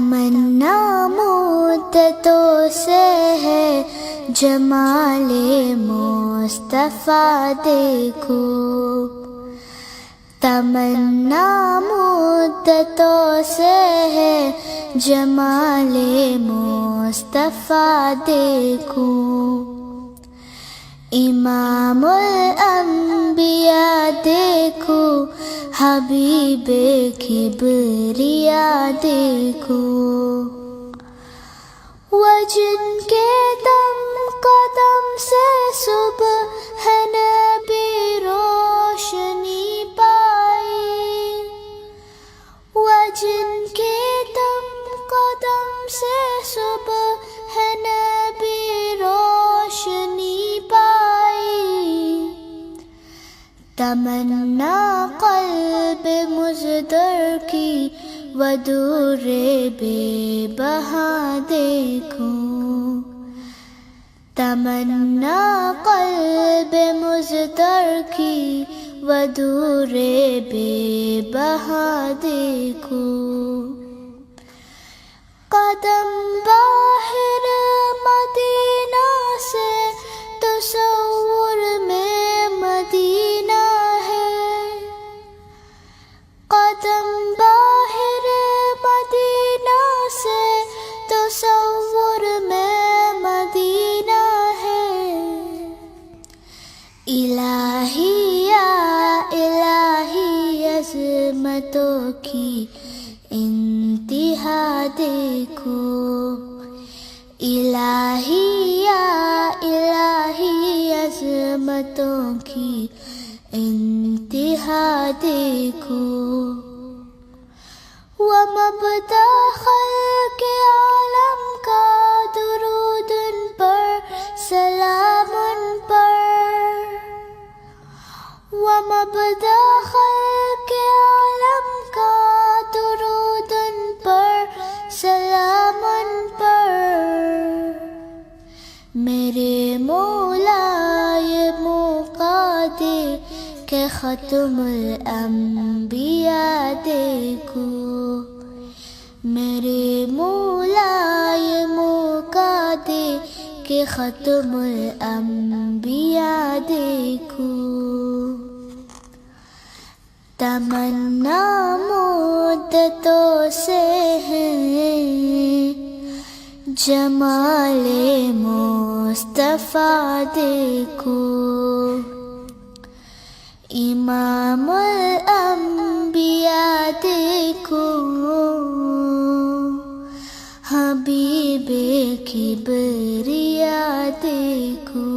تمنا مدتوں سے ہے جمال مصطفیٰ دیکھو، تمنا مدتوں سے ہے جمال مصطفیٰ دیکھو، امام الانبیاء دیکھو، حبیب کبریا دیکھو، وہ جن کے دم قدم سے صبح ہے نبی روشنی پائی، وہ جن کے دم قدم سے صبح ہے نبی روشنی پائی، تمنا قلب مزدر کی ودور بے بہا دیکھو، تمنا قلب مزدر کی ودور بے بہا دیکھو، قدم باہر مدینہ سے تصور میں مدینہ ہے، قدم باہر مدینہ سے تصور میں مدینہ ہے، الہی یا الہی عظمتوں کی انتہا دیکھو، الہی یا الہی عظمتوں کی انتہا دیکھو، ومبدأ خلق عالم کا درود ان پر سلام ان پر، ومبدأ خلق عالم کا درود ان پر سلام ان پر، میرے مولا یہ موقع دے کہ ختم الانبیاء دیکھو، میرے مولا یہ موقع دے کہ ختم الانبیاء دیکھو، تمنا مدتوں سے ہے جمال مصطفیٰ دیکھو، امام الانبیاء دیکھو، حبیب کبریا دیکھو۔